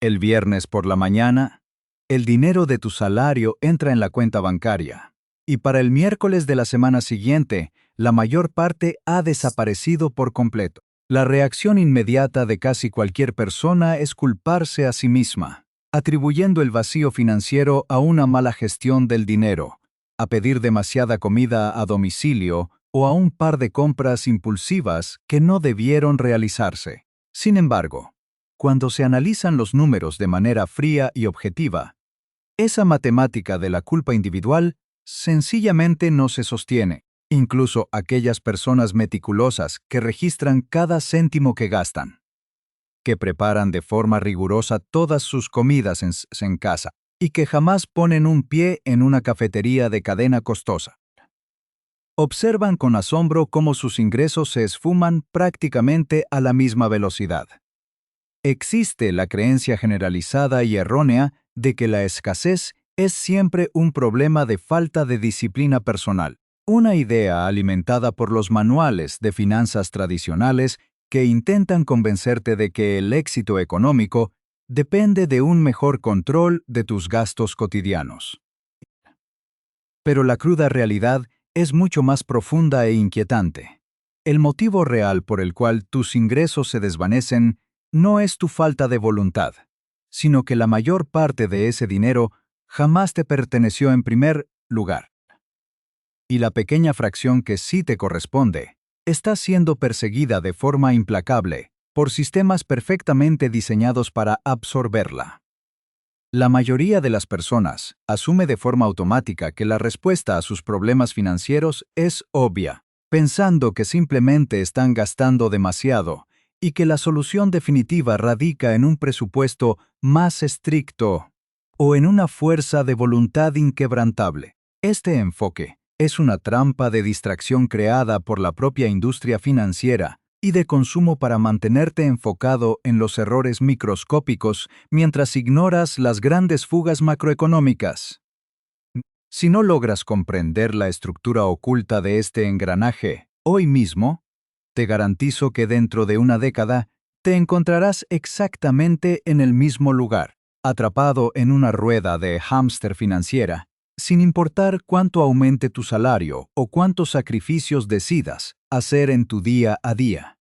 El viernes por la mañana, el dinero de tu salario entra en la cuenta bancaria. Y para el miércoles de la semana siguiente, la mayor parte ha desaparecido por completo. La reacción inmediata de casi cualquier persona es culparse a sí misma, atribuyendo el vacío financiero a una mala gestión del dinero, a pedir demasiada comida a domicilio o a un par de compras impulsivas que no debieron realizarse. Sin embargo, cuando se analizan los números de manera fría y objetiva, esa matemática de la culpa individual sencillamente no se sostiene. Incluso aquellas personas meticulosas que registran cada céntimo que gastan, que preparan de forma rigurosa todas sus comidas en casa y que jamás ponen un pie en una cafetería de cadena costosa, observan con asombro cómo sus ingresos se esfuman prácticamente a la misma velocidad. Existe la creencia generalizada y errónea de que la escasez es siempre un problema de falta de disciplina personal. Una idea alimentada por los manuales de finanzas tradicionales que intentan convencerte de que el éxito económico depende de un mejor control de tus gastos cotidianos. Pero la cruda realidad es mucho más profunda e inquietante. El motivo real por el cual tus ingresos se desvanecen no es tu falta de voluntad, sino que la mayor parte de ese dinero jamás te perteneció en primer lugar. Y la pequeña fracción que sí te corresponde está siendo perseguida de forma implacable por sistemas perfectamente diseñados para absorberla. La mayoría de las personas asume de forma automática que la respuesta a sus problemas financieros es obvia, pensando que simplemente están gastando demasiado y que la solución definitiva radica en un presupuesto más estricto o en una fuerza de voluntad inquebrantable. Este enfoque es una trampa de distracción creada por la propia industria financiera y de consumo para mantenerte enfocado en los errores microscópicos mientras ignoras las grandes fugas macroeconómicas. Si no logras comprender la estructura oculta de este engranaje hoy mismo, te garantizo que dentro de una década te encontrarás exactamente en el mismo lugar, atrapado en una rueda de hámster financiera, sin importar cuánto aumente tu salario o cuántos sacrificios decidas hacer en tu día a día.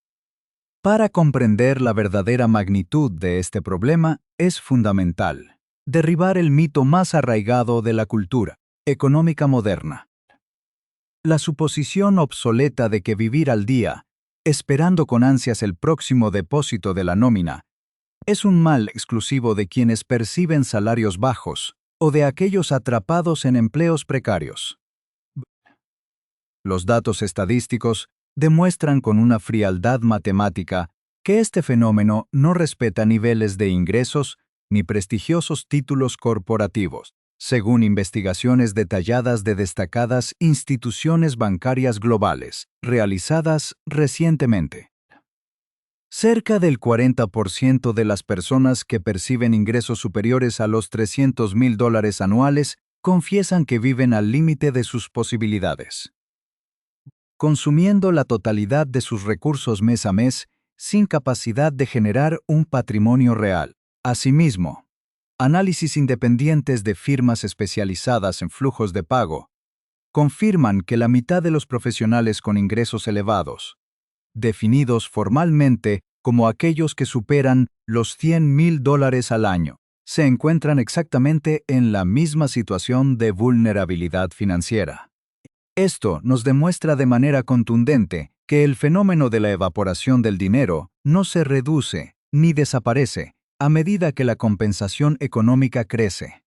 Para comprender la verdadera magnitud de este problema, es fundamental derribar el mito más arraigado de la cultura económica moderna. La suposición obsoleta de que vivir al día, esperando con ansias el próximo depósito de la nómina, es un mal exclusivo de quienes perciben salarios bajos o de aquellos atrapados en empleos precarios. Los datos estadísticos demuestran con una frialdad matemática que este fenómeno no respeta niveles de ingresos ni prestigiosos títulos corporativos, según investigaciones detalladas de destacadas instituciones bancarias globales, realizadas recientemente. Cerca del 40% de las personas que perciben ingresos superiores a los $300,000 anuales confiesan que viven al límite de sus posibilidades, consumiendo la totalidad de sus recursos mes a mes sin capacidad de generar un patrimonio real. Asimismo, análisis independientes de firmas especializadas en flujos de pago confirman que la mitad de los profesionales con ingresos elevados, definidos formalmente como aquellos que superan los $100,000 al año, se encuentran exactamente en la misma situación de vulnerabilidad financiera. Esto nos demuestra de manera contundente que el fenómeno de la evaporación del dinero no se reduce ni desaparece a medida que la compensación económica crece.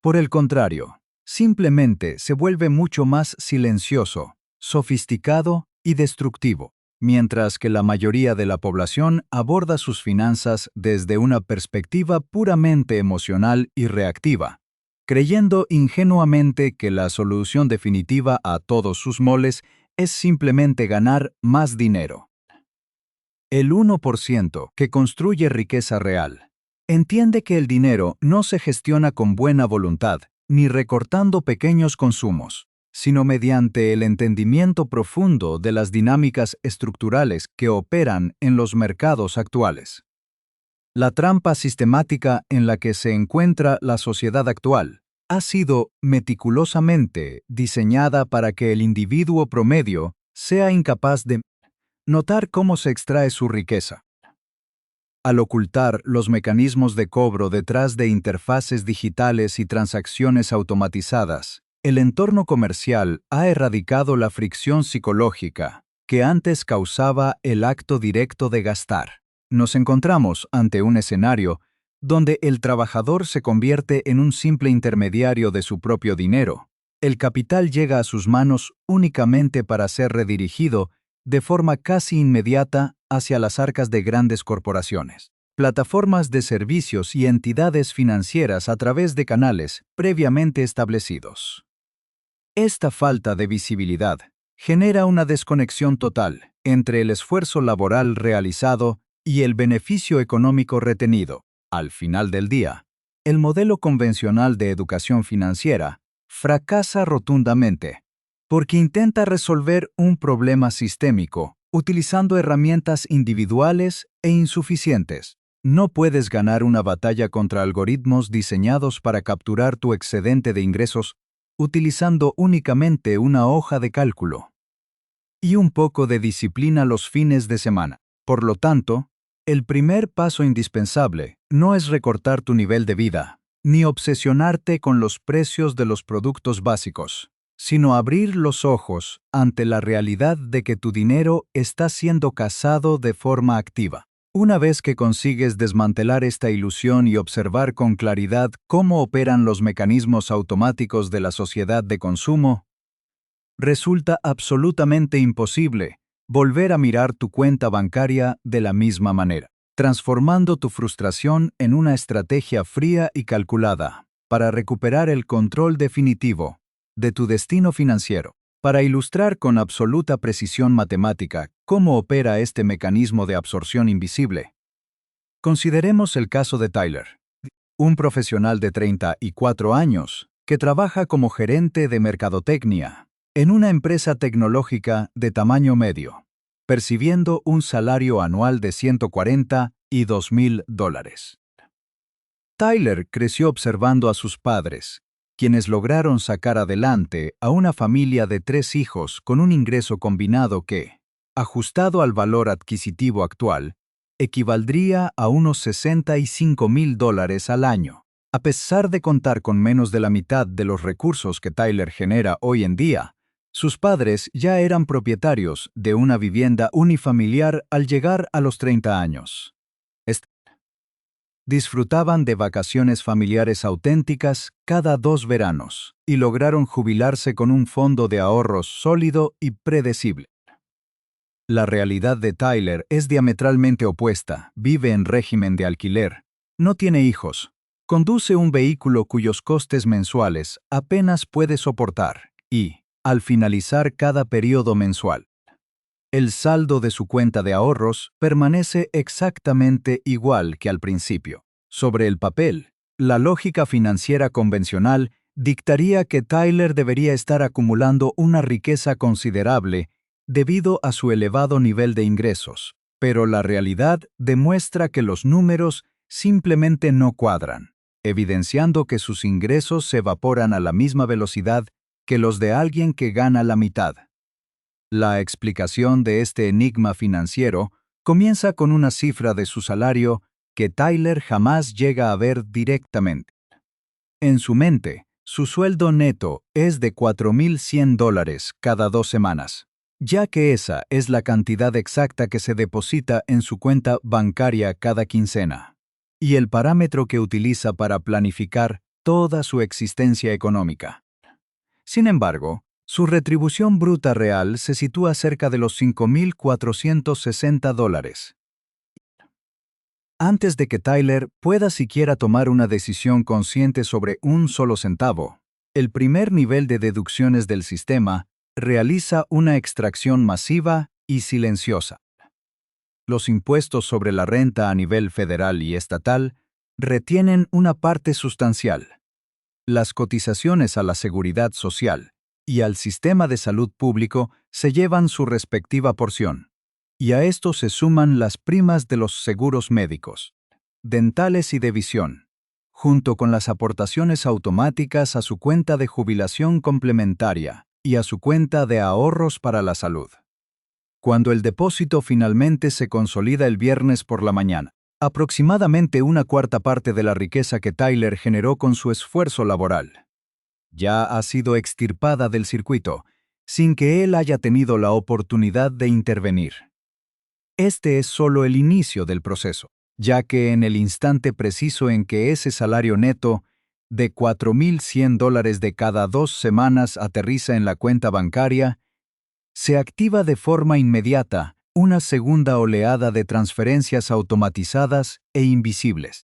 Por el contrario, simplemente se vuelve mucho más silencioso, sofisticado y destructivo, mientras que la mayoría de la población aborda sus finanzas desde una perspectiva puramente emocional y reactiva, creyendo ingenuamente que la solución definitiva a todos sus moles es simplemente ganar más dinero. El 1% que construye riqueza real entiende que el dinero no se gestiona con buena voluntad ni recortando pequeños consumos, sino mediante el entendimiento profundo de las dinámicas estructurales que operan en los mercados actuales. La trampa sistemática en la que se encuentra la sociedad actual ha sido meticulosamente diseñada para que el individuo promedio sea incapaz de notar cómo se extrae su riqueza. Al ocultar los mecanismos de cobro detrás de interfaces digitales y transacciones automatizadas, el entorno comercial ha erradicado la fricción psicológica que antes causaba el acto directo de gastar. Nos encontramos ante un escenario donde el trabajador se convierte en un simple intermediario de su propio dinero. El capital llega a sus manos únicamente para ser redirigido de forma casi inmediata hacia las arcas de grandes corporaciones, plataformas de servicios y entidades financieras a través de canales previamente establecidos. Esta falta de visibilidad genera una desconexión total entre el esfuerzo laboral realizado y el beneficio económico retenido. Al final del día, el modelo convencional de educación financiera fracasa rotundamente porque intenta resolver un problema sistémico utilizando herramientas individuales e insuficientes. No puedes ganar una batalla contra algoritmos diseñados para capturar tu excedente de ingresos utilizando únicamente una hoja de cálculo y un poco de disciplina los fines de semana. Por lo tanto, el primer paso indispensable no es recortar tu nivel de vida, ni obsesionarte con los precios de los productos básicos, sino abrir los ojos ante la realidad de que tu dinero está siendo cazado de forma activa. Una vez que consigues desmantelar esta ilusión y observar con claridad cómo operan los mecanismos automáticos de la sociedad de consumo, resulta absolutamente imposible volver a mirar tu cuenta bancaria de la misma manera, transformando tu frustración en una estrategia fría y calculada para recuperar el control definitivo de tu destino financiero. Para ilustrar con absoluta precisión matemática cómo opera este mecanismo de absorción invisible, consideremos el caso de Tyler, un profesional de 34 años que trabaja como gerente de mercadotecnia en una empresa tecnológica de tamaño medio, percibiendo un salario anual de $142,000. Tyler creció observando a sus padres, quienes lograron sacar adelante a una familia de 3 hijos con un ingreso combinado que, ajustado al valor adquisitivo actual, equivaldría a unos $65,000 al año. A pesar de contar con menos de la mitad de los recursos que Tyler genera hoy en día, sus padres ya eran propietarios de una vivienda unifamiliar al llegar a los 30 años. Disfrutaban de vacaciones familiares auténticas cada 2 veranos y lograron jubilarse con un fondo de ahorros sólido y predecible. La realidad de Tyler es diametralmente opuesta. Vive en régimen de alquiler, no tiene hijos, conduce un vehículo cuyos costes mensuales apenas puede soportar y, al finalizar cada periodo mensual, el saldo de su cuenta de ahorros permanece exactamente igual que al principio. Sobre el papel, la lógica financiera convencional dictaría que Tyler debería estar acumulando una riqueza considerable debido a su elevado nivel de ingresos, pero la realidad demuestra que los números simplemente no cuadran, evidenciando que sus ingresos se evaporan a la misma velocidad que los de alguien que gana la mitad. La explicación de este enigma financiero comienza con una cifra de su salario que Tyler jamás llega a ver directamente. En su mente, su sueldo neto es de $4,100 cada 2 semanas, ya que esa es la cantidad exacta que se deposita en su cuenta bancaria cada quincena, y el parámetro que utiliza para planificar toda su existencia económica. Sin embargo, su retribución bruta real se sitúa cerca de los $5,460. Antes de que Tyler pueda siquiera tomar una decisión consciente sobre un solo centavo, el primer nivel de deducciones del sistema realiza una extracción masiva y silenciosa. Los impuestos sobre la renta a nivel federal y estatal retienen una parte sustancial. Las cotizaciones a la seguridad social y al sistema de salud público se llevan su respectiva porción, y a esto se suman las primas de los seguros médicos. dentales y de visión, junto con las aportaciones automáticas a su cuenta de jubilación complementaria y a su cuenta de ahorros para la salud. Cuando el depósito finalmente se consolida el viernes por la mañana, aproximadamente una cuarta parte de la riqueza que Tyler generó con su esfuerzo laboral ya ha sido extirpada del circuito, sin que él haya tenido la oportunidad de intervenir. Este es solo el inicio del proceso, ya que en el instante preciso en que ese salario neto de $4,100 de cada 2 semanas aterriza en la cuenta bancaria, se activa de forma inmediata una segunda oleada de transferencias automatizadas e invisibles.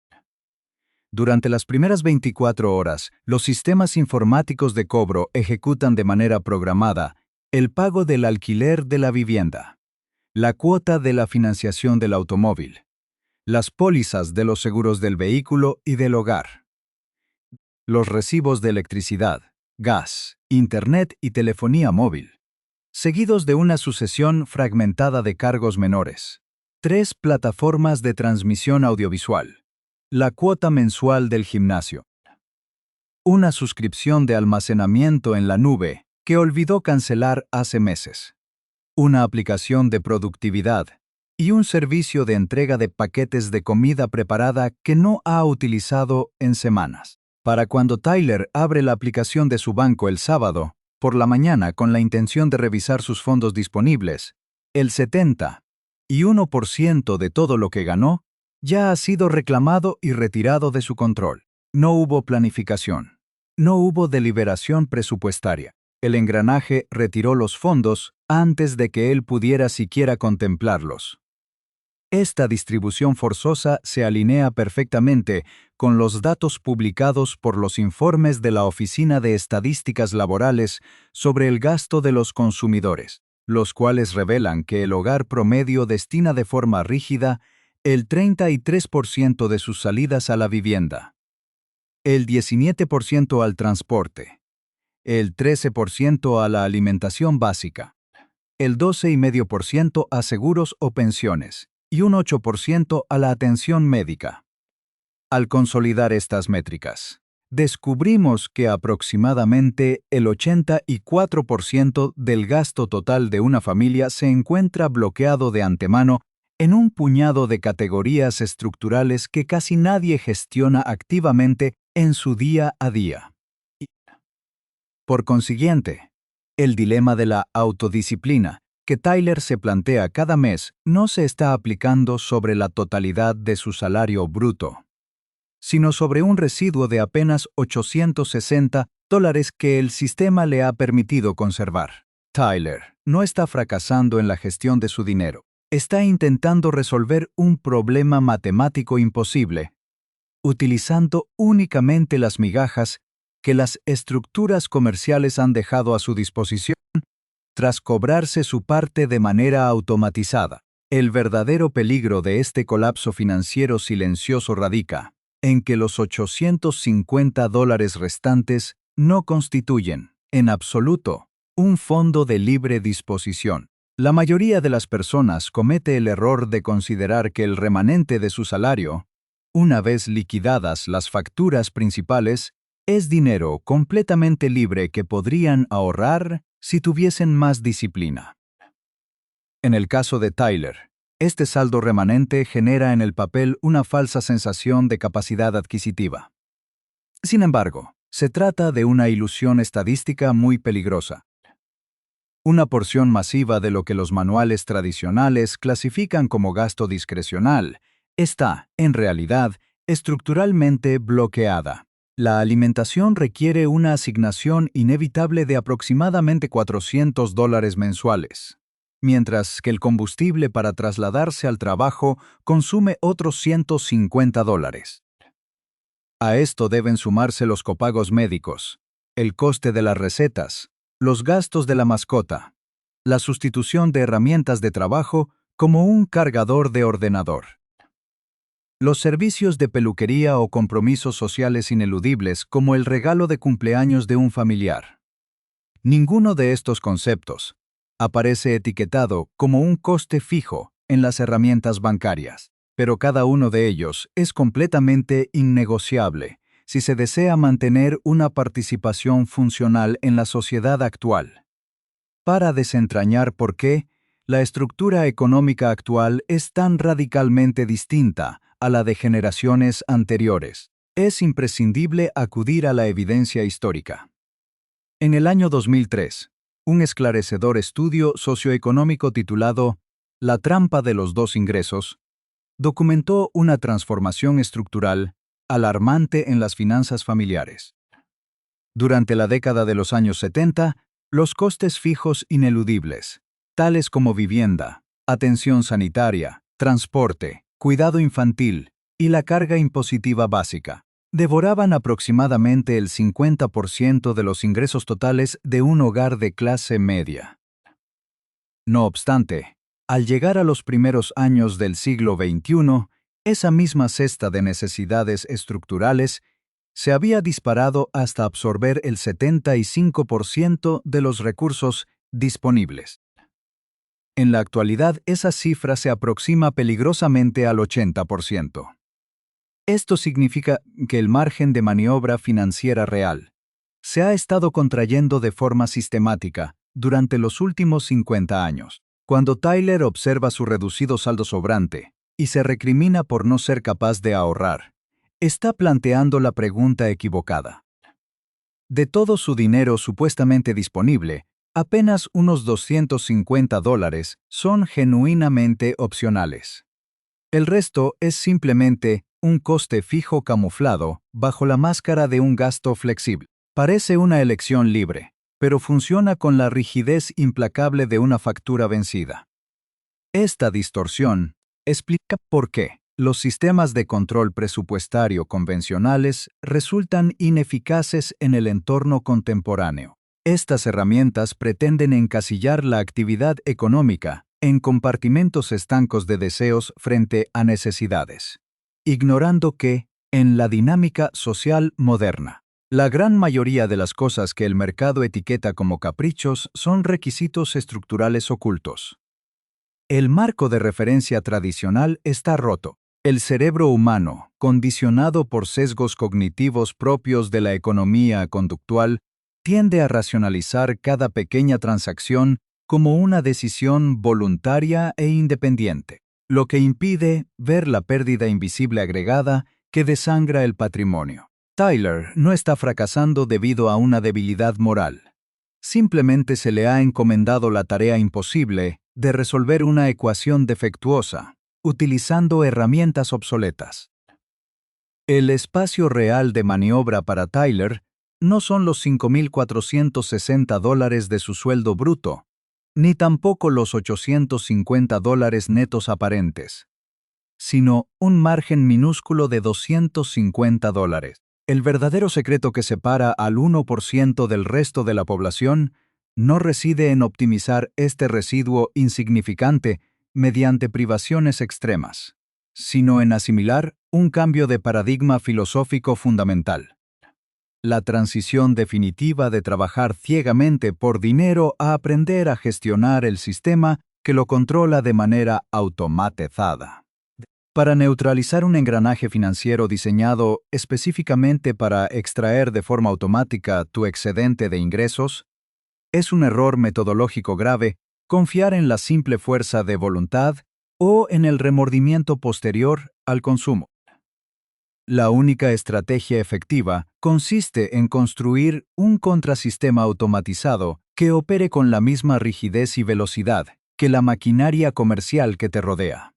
Durante las primeras 24 horas, los sistemas informáticos de cobro ejecutan de manera programada el pago del alquiler de la vivienda, la cuota de la financiación del automóvil, las pólizas de los seguros del vehículo y del hogar, los recibos de electricidad, gas, internet y telefonía móvil, seguidos de una sucesión fragmentada de cargos menores, 3 plataformas de transmisión audiovisual, la cuota mensual del gimnasio, una suscripción de almacenamiento en la nube que olvidó cancelar hace meses, una aplicación de productividad y un servicio de entrega de paquetes de comida preparada que no ha utilizado en semanas. Para cuando Tyler abre la aplicación de su banco el sábado, por la mañana con la intención de revisar sus fondos disponibles, el 71% de todo lo que ganó ya ha sido reclamado y retirado de su control. No hubo planificación. No hubo deliberación presupuestaria. El engranaje retiró los fondos antes de que él pudiera siquiera contemplarlos. Esta distribución forzosa se alinea perfectamente con los datos publicados por los informes de la Oficina de Estadísticas Laborales sobre el gasto de los consumidores, los cuales revelan que el hogar promedio destina de forma rígida el 33% de sus salidas a la vivienda, el 17% al transporte, el 13% a la alimentación básica, el 12,5% a seguros o pensiones y un 8% a la atención médica. Al consolidar estas métricas, descubrimos que aproximadamente el 84% del gasto total de una familia se encuentra bloqueado de antemano en un puñado de categorías estructurales que casi nadie gestiona activamente en su día a día. Por consiguiente, el dilema de la autodisciplina que Tyler se plantea cada mes no se está aplicando sobre la totalidad de su salario bruto, sino sobre un residuo de apenas $860 que el sistema le ha permitido conservar. Tyler no está fracasando en la gestión de su dinero. Está intentando resolver un problema matemático imposible, utilizando únicamente las migajas que las estructuras comerciales han dejado a su disposición tras cobrarse su parte de manera automatizada. El verdadero peligro de este colapso financiero silencioso radica en que los $850 restantes no constituyen, en absoluto, un fondo de libre disposición. La mayoría de las personas comete el error de considerar que el remanente de su salario, una vez liquidadas las facturas principales, es dinero completamente libre que podrían ahorrar si tuviesen más disciplina. En el caso de Tyler, este saldo remanente genera en el papel una falsa sensación de capacidad adquisitiva. Sin embargo, se trata de una ilusión estadística muy peligrosa. Una porción masiva de lo que los manuales tradicionales clasifican como gasto discrecional está, en realidad, estructuralmente bloqueada. La alimentación requiere una asignación inevitable de aproximadamente $400 mensuales, mientras que el combustible para trasladarse al trabajo consume otros $150. A esto deben sumarse los copagos médicos, el coste de las recetas, los gastos de la mascota, la sustitución de herramientas de trabajo como un cargador de ordenador, los servicios de peluquería o compromisos sociales ineludibles como el regalo de cumpleaños de un familiar. Ninguno de estos conceptos aparece etiquetado como un coste fijo en las herramientas bancarias. pero cada uno de ellos es completamente innegociable si se desea mantener una participación funcional en la sociedad actual. Para desentrañar por qué, la estructura económica actual es tan radicalmente distinta a la de generaciones anteriores, es imprescindible acudir a la evidencia histórica. En el año 2003, un esclarecedor estudio socioeconómico titulado La trampa de los dos ingresos documentó una transformación estructural alarmante en las finanzas familiares. Durante la década de los años 70, los costes fijos ineludibles, tales como vivienda, atención sanitaria, transporte, cuidado infantil y la carga impositiva básica, devoraban aproximadamente el 50% de los ingresos totales de un hogar de clase media. No obstante, al llegar a los primeros años del siglo XXI, esa misma cesta de necesidades estructurales se había disparado hasta absorber el 75% de los recursos disponibles. En la actualidad, esa cifra se aproxima peligrosamente al 80%. Esto significa que el margen de maniobra financiera real se ha estado contrayendo de forma sistemática durante los últimos 50 años. Cuando Tyler observa su reducido saldo sobrante y se recrimina por no ser capaz de ahorrar, está planteando la pregunta equivocada. De todo su dinero supuestamente disponible, apenas unos $250 son genuinamente opcionales. El resto es simplemente un coste fijo camuflado bajo la máscara de un gasto flexible. Parece una elección libre, pero funciona con la rigidez implacable de una factura vencida. Esta distorsión explica por qué los sistemas de control presupuestario convencionales resultan ineficaces en el entorno contemporáneo. Estas herramientas pretenden encasillar la actividad económica en compartimentos estancos de deseos frente a necesidades, ignorando que, en la dinámica social moderna, la gran mayoría de las cosas que el mercado etiqueta como caprichos son requisitos estructurales ocultos. El marco de referencia tradicional está roto. El cerebro humano, condicionado por sesgos cognitivos propios de la economía conductual, tiende a racionalizar cada pequeña transacción como una decisión voluntaria e independiente, lo que impide ver la pérdida invisible agregada que desangra el patrimonio. Tyler no está fracasando debido a una debilidad moral. Simplemente se le ha encomendado la tarea imposible de resolver una ecuación defectuosa, utilizando herramientas obsoletas. El espacio real de maniobra para Tyler no son los $5,460 de su sueldo bruto, ni tampoco los $850 netos aparentes, sino un margen minúsculo de $250. El verdadero secreto que separa al 1% del resto de la población no reside en optimizar este residuo insignificante mediante privaciones extremas, sino en asimilar un cambio de paradigma filosófico fundamental. La transición definitiva de trabajar ciegamente por dinero a aprender a gestionar el sistema que lo controla de manera automatizada. Para neutralizar un engranaje financiero diseñado específicamente para extraer de forma automática tu excedente de ingresos, es un error metodológico grave confiar en la simple fuerza de voluntad o en el remordimiento posterior al consumo. La única estrategia efectiva consiste en construir un contrasistema automatizado que opere con la misma rigidez y velocidad que la maquinaria comercial que te rodea.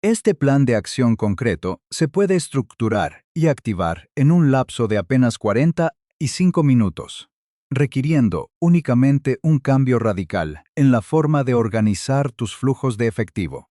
Este plan de acción concreto se puede estructurar y activar en un lapso de apenas 45 minutos, requiriendo únicamente un cambio radical en la forma de organizar tus flujos de efectivo.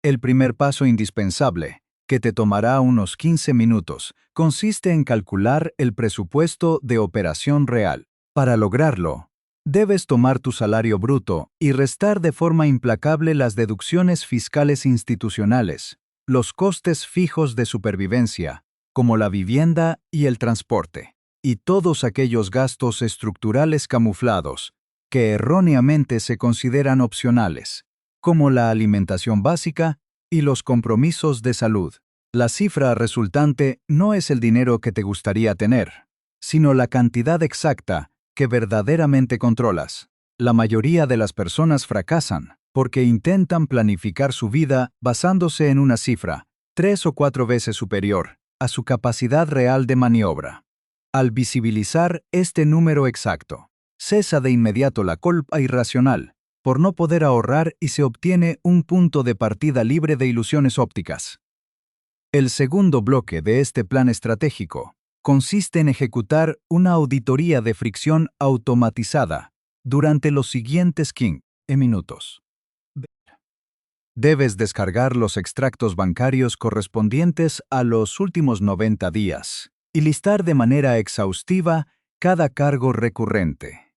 El primer paso indispensable, que te tomará unos 15 minutos, consiste en calcular el presupuesto de operación real. Para lograrlo, debes tomar tu salario bruto y restar de forma implacable las deducciones fiscales institucionales, los costes fijos de supervivencia, como la vivienda y el transporte, y todos aquellos gastos estructurales camuflados que erróneamente se consideran opcionales, como la alimentación básica y los compromisos de salud. La cifra resultante no es el dinero que te gustaría tener, sino la cantidad exacta que verdaderamente controlas. La mayoría de las personas fracasan porque intentan planificar su vida basándose en una cifra 3 o 4 veces superior a su capacidad real de maniobra. Al visibilizar este número exacto, cesa de inmediato la culpa irracional por no poder ahorrar y se obtiene un punto de partida libre de ilusiones ópticas. El segundo bloque de este plan estratégico consiste en ejecutar una auditoría de fricción automatizada durante los siguientes 15 minutos. Debes descargar los extractos bancarios correspondientes a los últimos 90 días y listar de manera exhaustiva cada cargo recurrente,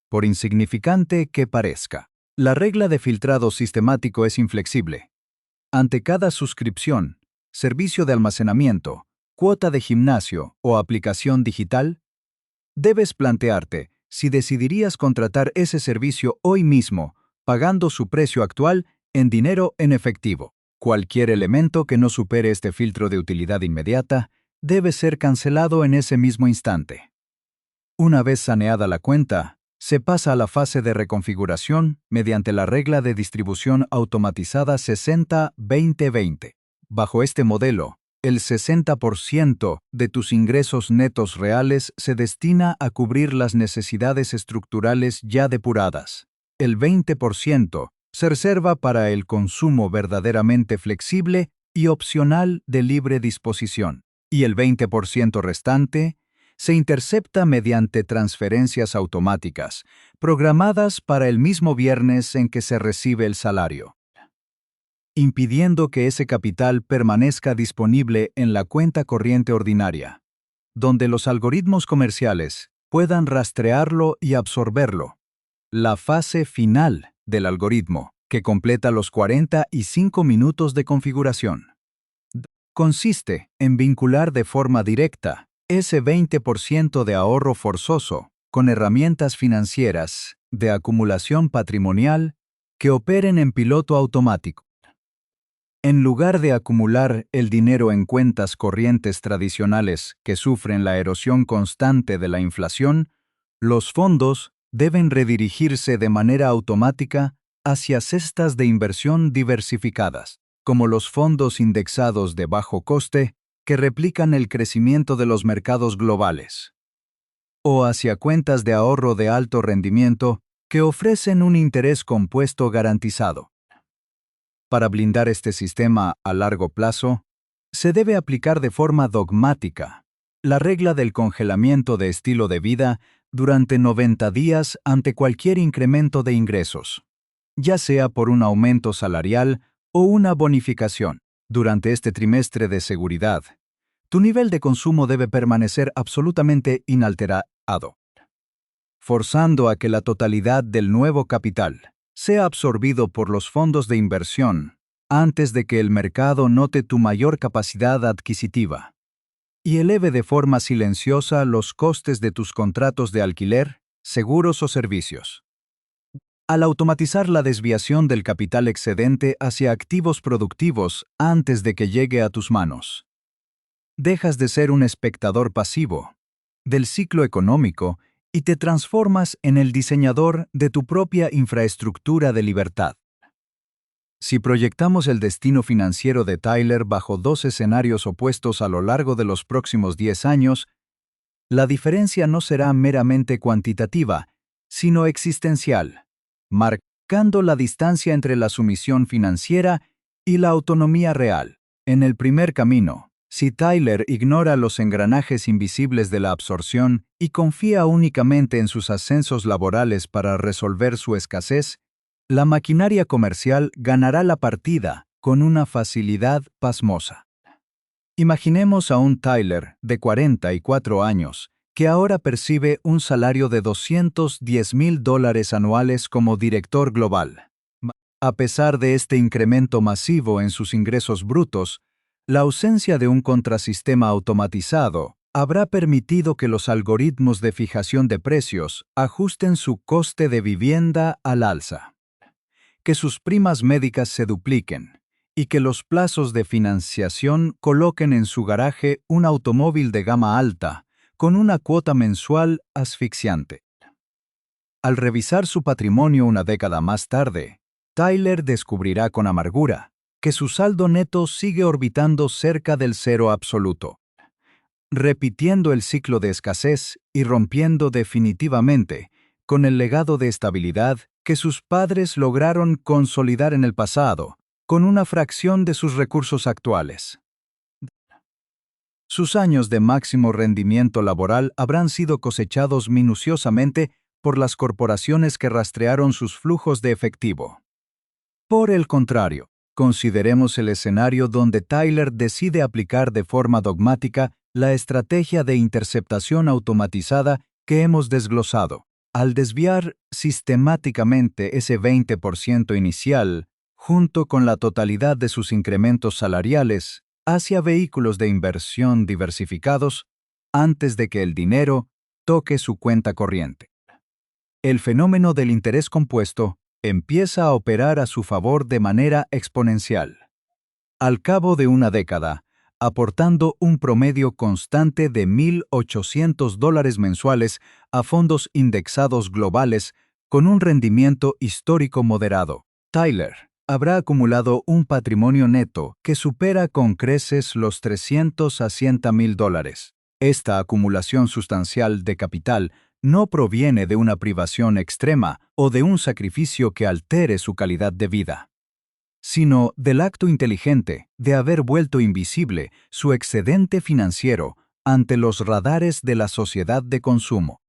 por insignificante que parezca. La regla de filtrado sistemático es inflexible. Ante cada suscripción, servicio de almacenamiento, cuota de gimnasio o aplicación digital, debes plantearte si decidirías contratar ese servicio hoy mismo, pagando su precio actual en dinero en efectivo. Cualquier elemento que no supere este filtro de utilidad inmediata debe ser cancelado en ese mismo instante. Una vez saneada la cuenta, se pasa a la fase de reconfiguración mediante la regla de distribución automatizada 60-20-20. Bajo este modelo, el 60% de tus ingresos netos reales se destina a cubrir las necesidades estructurales ya depuradas. El 20% se reserva para el consumo verdaderamente flexible y opcional de libre disposición, y el 20% restante se intercepta mediante transferencias automáticas, programadas para el mismo viernes en que se recibe el salario, impidiendo que ese capital permanezca disponible en la cuenta corriente ordinaria, donde los algoritmos comerciales puedan rastrearlo y absorberlo. La fase final del algoritmo, que completa los 45 minutos de configuración, consiste en vincular de forma directa ese 20% de ahorro forzoso con herramientas financieras de acumulación patrimonial que operen en piloto automático. En lugar de acumular el dinero en cuentas corrientes tradicionales que sufren la erosión constante de la inflación, los fondos deben redirigirse de manera automática hacia cestas de inversión diversificadas, como los fondos indexados de bajo coste que replican el crecimiento de los mercados globales, o hacia cuentas de ahorro de alto rendimiento que ofrecen un interés compuesto garantizado. Para blindar este sistema a largo plazo, se debe aplicar de forma dogmática la regla del congelamiento de estilo de vida durante 90 días ante cualquier incremento de ingresos, ya sea por un aumento salarial o una bonificación. Durante este trimestre de seguridad, tu nivel de consumo debe permanecer absolutamente inalterado, forzando a que la totalidad del nuevo capital sea absorbido por los fondos de inversión antes de que el mercado note tu mayor capacidad adquisitiva y eleve de forma silenciosa los costes de tus contratos de alquiler, seguros o servicios. Al automatizar la desviación del capital excedente hacia activos productivos antes de que llegue a tus manos, dejas de ser un espectador pasivo del ciclo económico y te transformas en el diseñador de tu propia infraestructura de libertad. Si proyectamos el destino financiero de Tyler bajo dos escenarios opuestos a lo largo de los próximos 10 años, la diferencia no será meramente cuantitativa, sino existencial, marcando la distancia entre la sumisión financiera y la autonomía real. En el primer camino, si Tyler ignora los engranajes invisibles de la absorción y confía únicamente en sus ascensos laborales para resolver su escasez, la maquinaria comercial ganará la partida con una facilidad pasmosa. Imaginemos a un Tyler de 44 años que ahora percibe un salario de $210,000 anuales como director global. A pesar de este incremento masivo en sus ingresos brutos, la ausencia de un contrasistema automatizado habrá permitido que los algoritmos de fijación de precios ajusten su coste de vivienda al alza, que sus primas médicas se dupliquen y que los plazos de financiación coloquen en su garaje un automóvil de gama alta, con una cuota mensual asfixiante. Al revisar su patrimonio una década más tarde, Tyler descubrirá con amargura que su saldo neto sigue orbitando cerca del cero absoluto, repitiendo el ciclo de escasez y rompiendo definitivamente con el legado de estabilidad que sus padres lograron consolidar en el pasado, con una fracción de sus recursos actuales. Sus años de máximo rendimiento laboral habrán sido cosechados minuciosamente por las corporaciones que rastrearon sus flujos de efectivo. Por el contrario, consideremos el escenario donde Tyler decide aplicar de forma dogmática la estrategia de interceptación automatizada que hemos desglosado. Al desviar sistemáticamente ese 20% inicial, junto con la totalidad de sus incrementos salariales, hacia vehículos de inversión diversificados, antes de que el dinero toque su cuenta corriente. El fenómeno del interés compuesto empieza a operar a su favor de manera exponencial. Al cabo de una década, aportando un promedio constante de $1,800 mensuales a fondos indexados globales con un rendimiento histórico moderado, Tyler habrá acumulado un patrimonio neto que supera con creces los $300 a $100,000. Esta acumulación sustancial de capital no proviene de una privación extrema o de un sacrificio que altere su calidad de vida, sino del acto inteligente de haber vuelto invisible su excedente financiero ante los radares de la sociedad de consumo.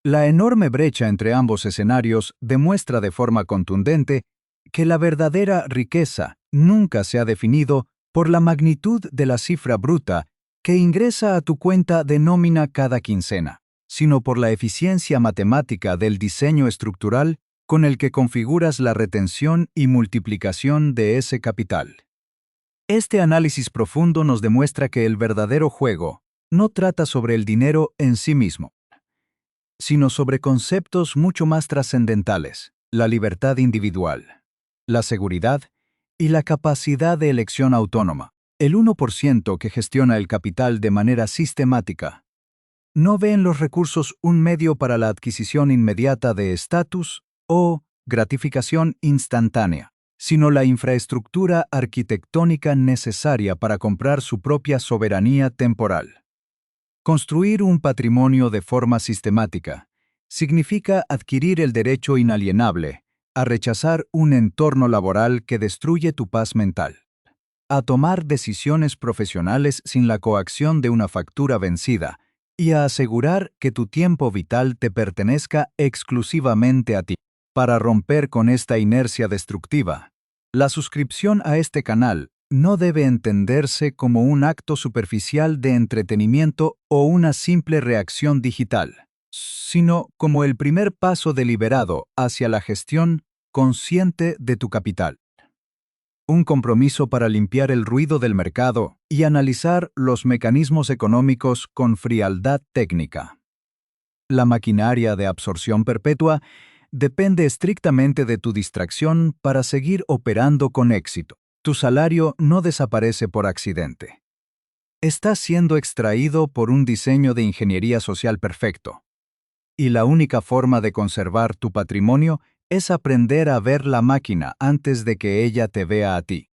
La enorme brecha entre ambos escenarios demuestra de forma contundente que la verdadera riqueza nunca se ha definido por la magnitud de la cifra bruta que ingresa a tu cuenta de nómina cada quincena, sino por la eficiencia matemática del diseño estructural con el que configuras la retención y multiplicación de ese capital. Este análisis profundo nos demuestra que el verdadero juego no trata sobre el dinero en sí mismo, sino sobre conceptos mucho más trascendentales: la libertad individual, la seguridad y la capacidad de elección autónoma. El 1% que gestiona el capital de manera sistemática no ve en los recursos un medio para la adquisición inmediata de estatus o gratificación instantánea, sino la infraestructura arquitectónica necesaria para comprar su propia soberanía temporal. Construir un patrimonio de forma sistemática significa adquirir el derecho inalienable a rechazar un entorno laboral que destruye tu paz mental, a tomar decisiones profesionales sin la coacción de una factura vencida y a asegurar que tu tiempo vital te pertenezca exclusivamente a ti. Para romper con esta inercia destructiva, la suscripción a este canal no debe entenderse como un acto superficial de entretenimiento o una simple reacción digital, sino como el primer paso deliberado hacia la gestión consciente de tu capital. Un compromiso para limpiar el ruido del mercado y analizar los mecanismos económicos con frialdad técnica. La maquinaria de absorción perpetua depende estrictamente de tu distracción para seguir operando con éxito. Tu salario no desaparece por accidente. Está siendo extraído por un diseño de ingeniería social perfecto. Y la única forma de conservar tu patrimonio es aprender a ver la máquina antes de que ella te vea a ti.